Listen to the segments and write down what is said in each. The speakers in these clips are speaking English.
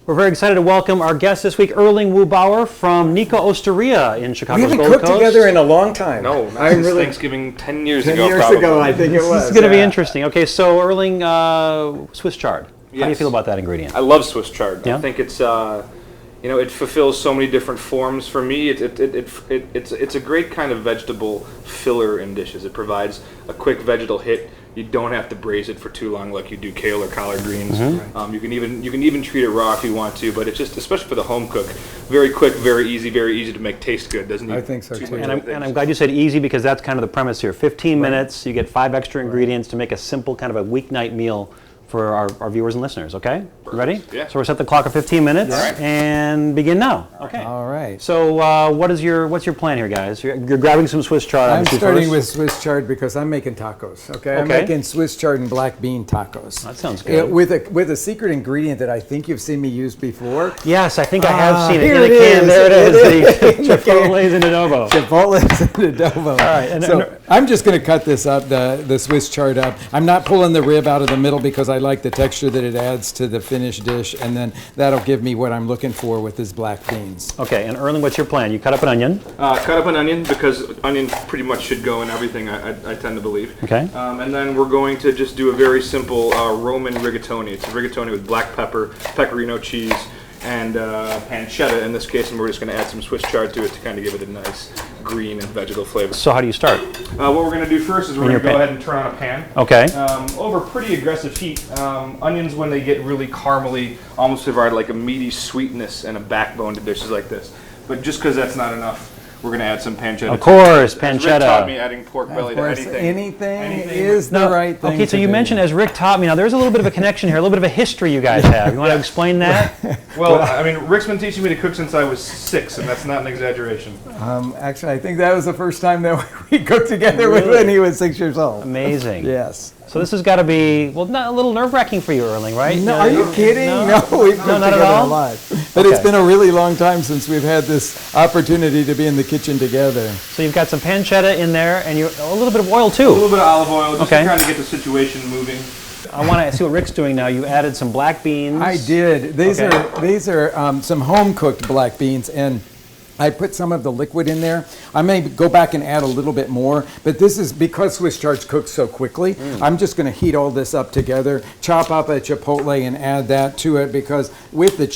We're very excited to welcome our guest this week, Erling Wu-Bower from Nico Osteria in Chicago's We Gold haven't cooked Coast. together in a long time. No, not since Thanksgiving 10 years ago, 10 years probably. ago, I think it was. This is going to be interesting. Okay, so Erling, Swiss Chard. Yes. How do you feel about that ingredient? I love Swiss Chard. Yeah? I think it's, it fulfills so many different forms for me. It's a great kind of vegetable filler in dishes. It provides a quick vegetal hit. You don't have to braise it for too long like you do kale or collard greens. Mm-hmm. You can even treat it raw if you want to, but it's just, especially for the home cook, very quick, very easy to make taste good. Doesn't need I think so, too. And I'm glad you said easy, because that's kind of the premise here. 15 minutes, you get 5 extra ingredients to make a simple kind of a weeknight meal for our viewers and listeners, okay? You ready? Yeah. So we're set the clock at 15 minutes and begin now. Okay. All right. So what's your plan here, guys? You're grabbing some Swiss Chard. I'm obviously, starting first. with Swiss Chard because I'm making tacos. Okay, I'm Okay. making Swiss Chard and black bean tacos. That sounds good. With a secret ingredient that I think you've seen me use before. Yes, I think I have seen it here in a it can. is. There it is. It is. The Chipotle's and adobo. Chipotle's and adobo. All right, and- so I'm just going to cut this up, the Swiss Chard up. I'm not pulling the rib out of the middle because I like the texture that it adds to the finished dish, and then that'll give me what I'm looking for with this black beans. Okay, and Erling, what's your plan? You cut up an onion. cut up an onion, because onion pretty much should go in everything, I tend to believe. Okay. And then we're going to just do a very simple Roman rigatoni. It's a rigatoni with black pepper, pecorino cheese, and pancetta in this case, and we're just going to add some Swiss chard to it to kind of give it a nice green and vegetal flavor. So how do you start? What we're going to do first is we're going to go ahead and turn on a pan. Okay. Over pretty aggressive heat. Onions, when they get really caramely, almost provide like a meaty sweetness and a backbone to dishes like this. But just because that's not enough, we're going to add some pancetta. Of course, As Rick pancetta. taught me, adding pork belly Of to course, anything. anything is the right thing. Okay, so to you do. mentioned, as Rick taught me, now there's a little bit of a connection here, a little bit of a history you guys have. You want to explain that? Well, I mean, Rick's been teaching me to cook since I was 6, and that's not an exaggeration. Actually, I think that was the first time that we cooked together when he was 6 years old. Amazing. Yes. So this has got to be, well, not a little nerve-wracking for you, Erling, right? No, are you kidding? No, we've cooked not at together all? a lot. But Okay. it's been a really long time since we've had this opportunity to be in the kitchen together. So you've got some pancetta in there, and a little bit of oil, A too. little bit of olive oil, just Okay. to kind of get the situation moving. I want to see what Rick's doing now. You added some black beans. I did. These Okay. are some home-cooked black beans, and I put some of the liquid in there. I may go back and add a little bit more, but this is because Swiss Chard's cooked so quickly. I'm just going to heat all this up together, chop up a chipotle and add that to it, because with the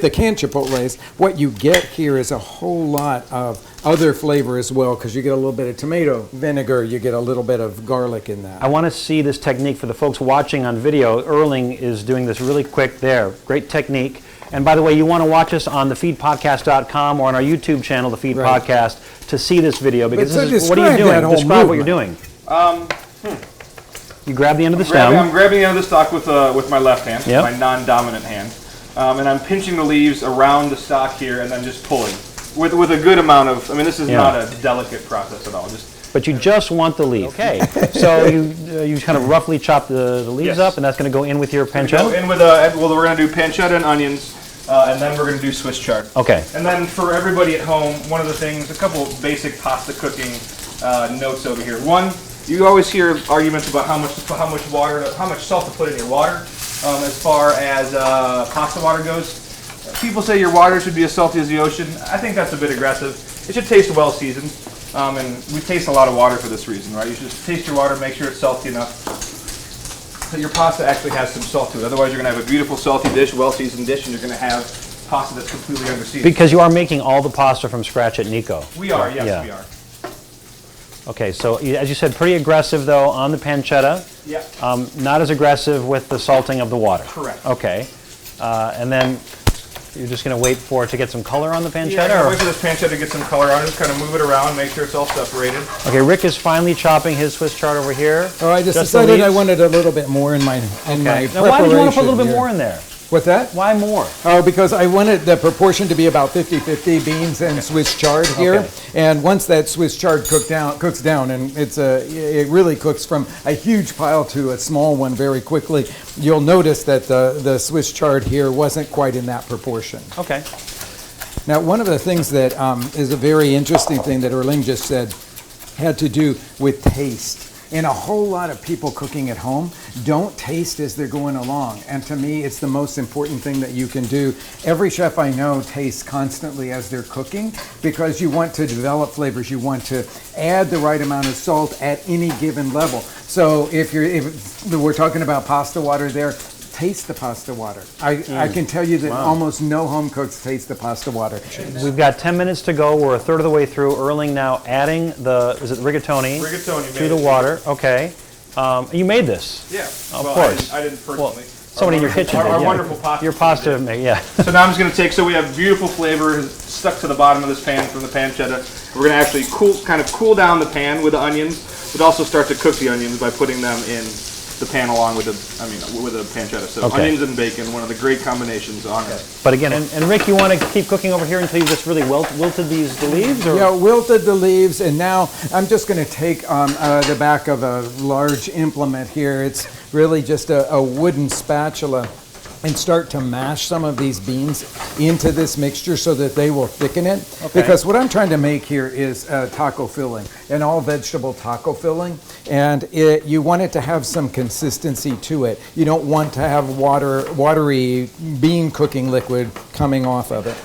canned chipotles, what you get here is a whole lot of other flavor as well, because you get a little bit of tomato vinegar, you get a little bit of garlic in that. I want to see this technique for the folks watching on video. Erling is doing this really quick there. Great technique. And by the way, you want to watch us on thefeedpodcast.com or on our YouTube channel, The Feed Right. Podcast, to see this video, because so this is, what are you describe doing? that whole Describe what you're movement. doing. You grab the end of the stem. I'm grabbing the end of the stalk with my left hand, Yep. my non-dominant hand, and I'm pinching the leaves around the stalk here, and then just pulling with a good amount of. I mean, this is not a delicate process at all. But you just want the leaf. Okay. So you kind of roughly chop the leaves Yes. up, and that's going to go in with your Go pancetta? in with well, we're going to do pancetta and onions, and then we're going to do Swiss chard. Okay. And then for everybody at home, one of the things, a couple basic pasta cooking notes over here. One, you always hear arguments about how much salt to put in your water. As far as pasta water goes, people say your water should be as salty as the ocean. I think that's a bit aggressive. It should taste well seasoned, and we taste a lot of water for this reason, right? You should just taste your water, make sure it's salty enough that your pasta actually has some salt to it. Otherwise, you're going to have a beautiful salty dish, well-seasoned dish, and you're going to have pasta that's completely underseasoned. Because you are making all the pasta from scratch at Nico. We are, yes, Yeah. we are. Okay, so as you said, pretty aggressive though on the pancetta. Yeah. Not as aggressive with the salting of the water. Correct. Okay. And then you're just going to wait for it to get some color on the pancetta? Yeah, or? wait for this pancetta to get some color on it. Just kind of move it around, make sure it's all separated. Okay, Rick is finally chopping his Swiss chard over here. Oh, I just the decided I leaves? wanted a little bit more in my Okay. Now, why did you want to put a little bit here. more in there? What's that? Why more? Oh, because I wanted the proportion to be about 50-50 beans and Swiss chard here. Okay. And once that Swiss chard cooks down, and it really cooks from a huge pile to a small one very quickly, you'll notice that the Swiss chard here wasn't quite in that proportion. Okay. Now, one of the things that is a very interesting thing that Erling just said had to do with taste. And a whole lot of people cooking at home don't taste as they're going along. And to me, it's the most important thing that you can do. Every chef I know tastes constantly as they're cooking because you want to develop flavors. You want to add the right amount of salt at any given level. So if we're talking about pasta water there, taste the pasta water. I can tell you that almost no home cooks taste the pasta water. We've got 10 minutes to go. We're a third of the way through. Erling now adding is it rigatoni? Rigatoni to the water. Okay. You made this? Yeah. Of course. I didn't personally. Somebody in your kitchen did. Our wonderful pasta. Your pasta, yeah. So now I'm just going to take, so we have beautiful flavor stuck to the bottom of this pan from the pancetta. We're going to actually cool down the pan with the onions, but also start to cook the onions by putting them in the pan along with the pancetta. So onions and bacon, one of the great combinations on it. But again, and Rick, you want to keep cooking over here until you just really wilted the leaves? Or? Yeah, wilted the leaves, and now I'm just going to take the back of a large implement here. It's really just a wooden spatula, and start to mash some of these beans into this mixture so that they will thicken it. Okay. Because what I'm trying to make here is taco filling, an all vegetable taco filling, and you want it to have some consistency to it. You don't want to have watery bean cooking liquid coming off of it.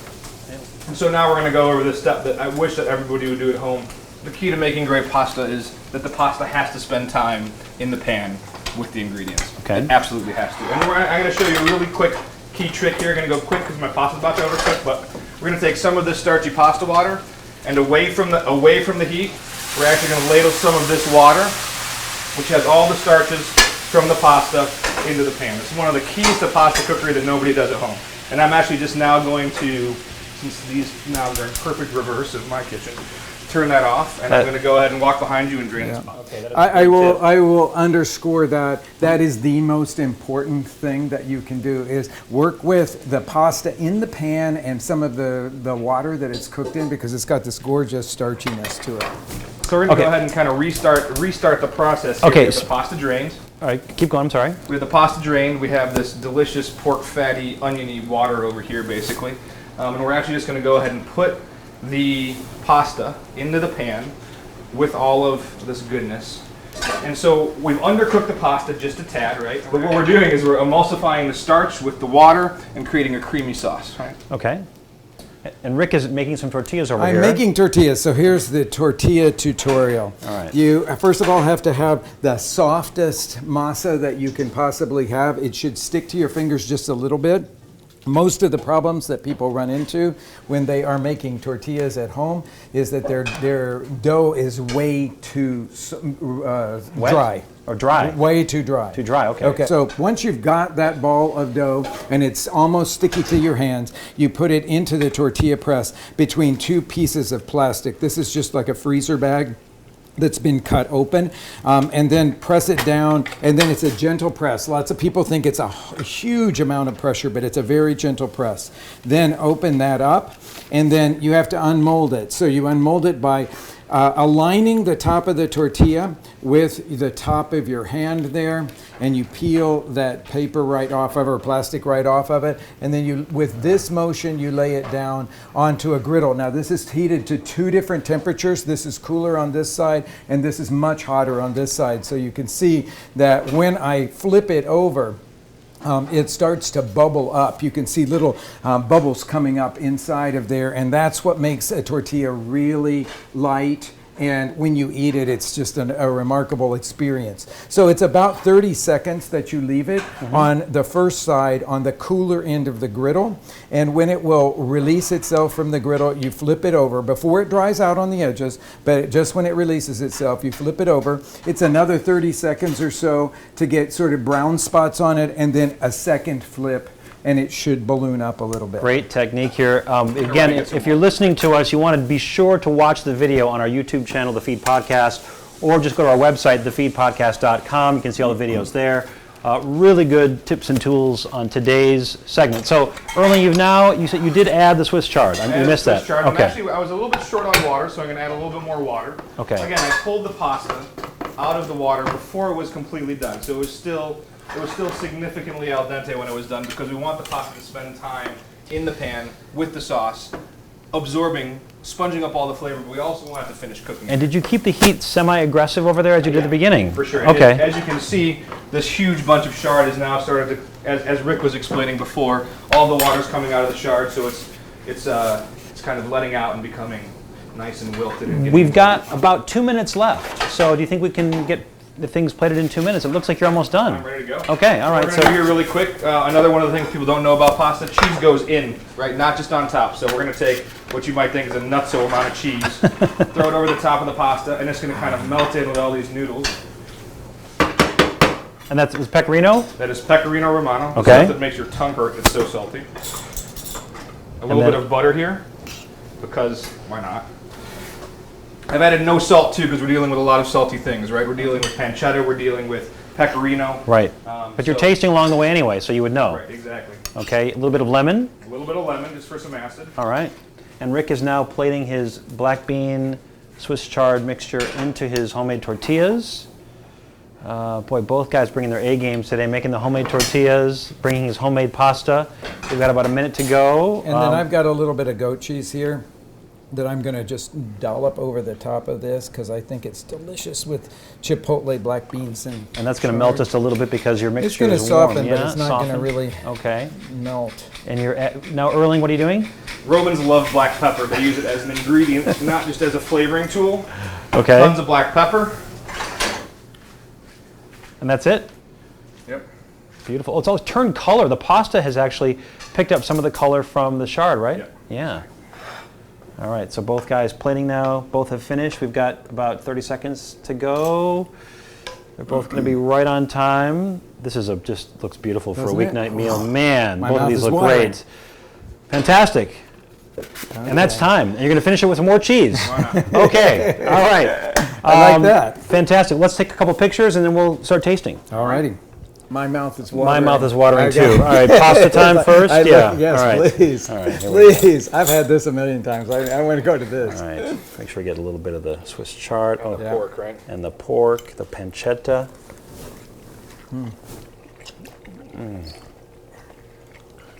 And so now we're going to go over this step that I wish that everybody would do at home. The key to making great pasta is that the pasta has to spend time in the pan with the ingredients. Okay. It absolutely has to. And I'm going to show you a really quick key trick here. I'm going to go quick because my pasta's about to overcook, but we're going to take some of this starchy pasta water, and away from the heat, we're actually going to ladle some of this water, which has all the starches from the pasta, into the pan. This is one of the keys to pasta cookery that nobody does at home. And I'm actually just now going to, since these now are in perfect reverse of my kitchen, turn that off, and I'm going to go ahead and walk behind you and drain this pot. Okay, I will underscore that is the most important thing that you can do is work with the pasta in the pan and some of the water that it's cooked in, because it's got this gorgeous starchiness to it. So we're going to go ahead and kind of restart the process here. Okay. We have the pasta drained. All right, keep going, I'm sorry. We have the pasta drained. We have this delicious pork fatty, oniony water over here, basically. And we're actually just going to go ahead and put the pasta into the pan with all of this goodness. And so we've undercooked the pasta just a tad, right? But what we're doing is we're emulsifying the starch with the water and creating a creamy sauce, right? Okay. And Rick is making some tortillas over here. I'm making tortillas, so here's the tortilla tutorial. All right. You first of all have to have the softest masa that you can possibly have. It should stick to your fingers just a little bit. Most of the problems that people run into when they are making tortillas at home is that their dough is way too dry. Or dry? Way too dry. Too dry, okay. Okay, so once you've got that ball of dough and it's almost sticky to your hands, you put it into the tortilla press between two pieces of plastic. This is just like a freezer bag that's been cut open, and then press it down, and then it's a gentle press. Lots of people think it's a huge amount of pressure, but it's a very gentle press. Then open that up, and then you have to unmold it. So you unmold it by aligning the top of the tortilla with the top of your hand there, and you peel that paper right off of it, or plastic right off of it, and then you, with this motion, you lay it down onto a griddle. Now this is heated to 2 different temperatures. This is cooler on this side, and this is much hotter on this side. So you can see that when I flip it over, it starts to bubble up. You can see little bubbles coming up inside of there, and that's what makes a tortilla really light. And when you eat it, it's just a remarkable experience. So it's about 30 seconds that you leave it on the first side on the cooler end of the griddle. And when it will release itself from the griddle, you flip it over before it dries out on the edges, but just when it releases itself, you flip it over. It's another 30 seconds or so to get sort of brown spots on it, and then a second flip, and it should balloon up a little bit. Great technique here. Again, if you're listening to us, you want to be sure to watch the video on our YouTube channel, The Feed Podcast, or just go to our website, thefeedpodcast.com. You can see all the videos there. Really good tips and tools on today's segment. So, Erling, you said you did add the Swiss chard. You missed that. Chard. Okay. Actually, I was a little bit short on water, so I'm going to add a little bit more water. Okay. Again, I pulled the pasta out of the water before it was completely done, so it was still significantly al dente when it was done, because we want the pasta to spend time in the pan with the sauce absorbing, sponging up all the flavor, but we also want it to finish cooking. And did you keep the heat semi-aggressive over there as you did at the beginning? For sure. Okay. As you can see, this huge bunch of chard is now started to, as Rick was explaining before, all the water's coming out of the chard, so it's kind of letting out and becoming nice and wilted. And We've got about 2 minutes left. So do you think we can get the things plated in 2 minutes? It looks like you're almost done. I'm ready to go. Okay, all right. We're going to do here really quick. Another one of the things people don't know about pasta, cheese goes in, right? Not just on top. So we're going to take what you might think is a nutso amount of cheese, throw it over the top of the pasta, and it's going to kind of melt in with all these noodles. And that's pecorino? That is pecorino romano. Okay. Stuff that makes your tongue hurt. It's so salty. A little bit of butter here, because why not? I've added no salt too, because we're dealing with a lot of salty things, right? We're dealing with pancetta, we're dealing with pecorino. Right. But you're tasting along the way anyway, so you would know. Right, exactly. Okay, a little bit of lemon. A little bit of lemon, just for some acid. All right. And Rick is now plating his black bean Swiss chard mixture into his homemade tortillas. Boy, both guys bringing their A games today, making the homemade tortillas, bringing his homemade pasta. We've got about a minute to go. And then I've got a little bit of goat cheese here that I'm going to just dollop over the top of this because I think it's delicious with chipotle black beans and that's going to melt just a little bit because your mixture it's going to is warm. soften, Yeah, but it's not going to really melt. And now, Erling, what are you doing? Romans love black pepper. They use it as an ingredient, not just as a flavoring tool. Okay. Tons of black pepper. And that's it? Yep. Beautiful. Oh, it's all turned color. The pasta has actually picked up some of the color from the chard, right? Yep. Yeah. All right, so both guys plating now. Both have finished. We've got about 30 seconds to go. They're both going to be right on time. This is just looks beautiful for Doesn't a it? weeknight meal. Man, My both of mouth these is look watering. great. Fantastic. And that's time. And you're going to finish it with some more cheese. Okay. All right. I like that. Fantastic. Let's take a couple pictures and then we'll start tasting. All righty. My mouth is watering. My mouth is watering Okay. too. All right, pasta time first. Yes, All right. please. All right, here we go. Please. I've had this a million times. I want to go to this. All right. Make sure we get a little bit of the Swiss chard. Oh, Yeah. Pork, right? and the pork, the pancetta.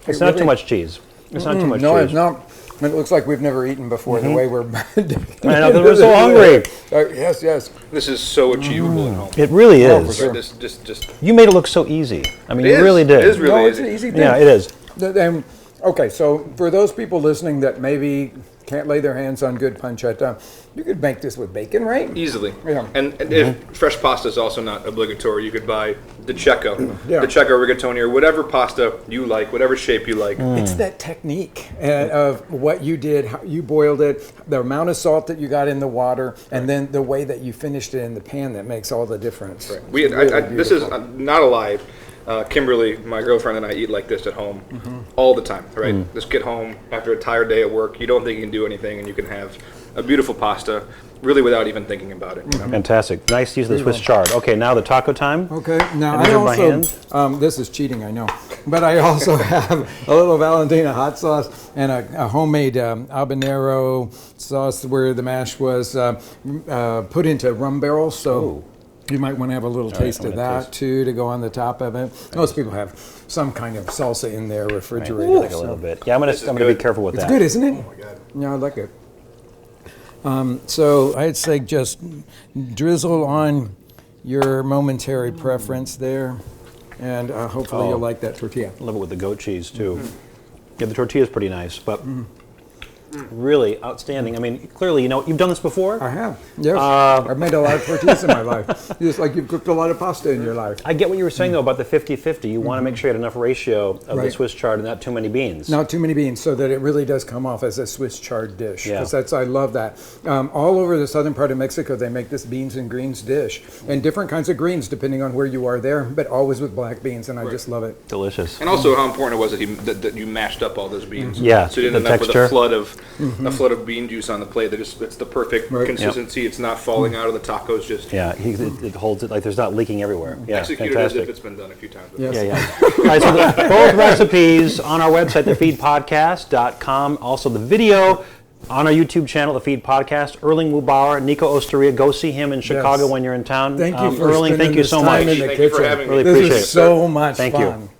It's not too much cheese. It's not too much No, cheese. it's not. It looks like we've never eaten before. The way we're. I know, 'cause we're so hungry. Yes, yes. This is so achievable at home. It really Oh, for is. sure. This just You made it look so easy. I mean, It you is. really did. It is really No, it's easy. an easy thing. Yeah, it is. Okay, so for those people listening that maybe can't lay their hands on good pancetta, you could make this with bacon, right? easily. Yeah. And if fresh pasta is also not obligatory, you could buy the Cecco, Yeah. the Cecco rigatoni, or whatever pasta you like, whatever shape you like. It's that technique of what you did, how you boiled it, the amount of salt that you got in the water, and then the way that you finished it in the pan that makes all the difference. Right. It's This is beautiful. not a lie. Kimberly, my girlfriend, and I eat like this at home all the time, right? Just get home after a tired day at work. You don't think you can do anything, and you can have a beautiful pasta, really without even thinking about it. You know? Fantastic. Nice use of the Swiss chard. Okay, now the taco time. Okay, now And I these are by also, this is cheating, I know, but I also have a little Valentina hot sauce and a homemade habanero sauce where the mash was put into rum barrels, so you might want to have a little taste I'm of gonna that too to go on the top of it. Most people have some kind of salsa in their refrigerator. Like a so- little bit. Yeah, I'm gonna is be good. careful with It's that. good, isn't it? Oh my God. Yeah, I like it. So I'd say just drizzle on your momentary preference there, and hopefully you'll like that tortilla. I love it with the goat cheese too. Yeah, the tortilla is pretty nice, but really outstanding. I mean, clearly, you've done this before. I have, yes. I've made a lot of tortillas in my life, just like you've cooked a lot of pasta in your life. I get what you were saying though about the 50-50. You want to make sure you had enough ratio of the Right. Swiss chard and not too many beans. Not too many beans, so that it really does come off as a Swiss chard dish. Yeah. Because I love that. All over the southern part of Mexico, they make this beans and greens dish, and different kinds of greens depending on where you are there, but always with black beans, and I just love it. Delicious. And also, how important it was that you mashed up all those beans. Yeah, So you didn't the end up with texture. a flood of bean juice on the plate. It's the perfect Right. consistency. It's not falling out of the tacos. Just Yeah, it holds it like there's not leaking everywhere. Yeah, executed as fantastic. if it's been done a few times. Yes. Yeah, yeah. All right, so both recipes on our website, thefeedpodcast.com. Also the video on our YouTube channel, The Feed Podcast. Erling Wu-Bower, Nico Osteria. Go see him in Chicago when you're in town. Thank you for Erling, spending thank you this so time much. in the Thank you for kitchen. having me. Really This appreciate is it. so much Thank fun. you.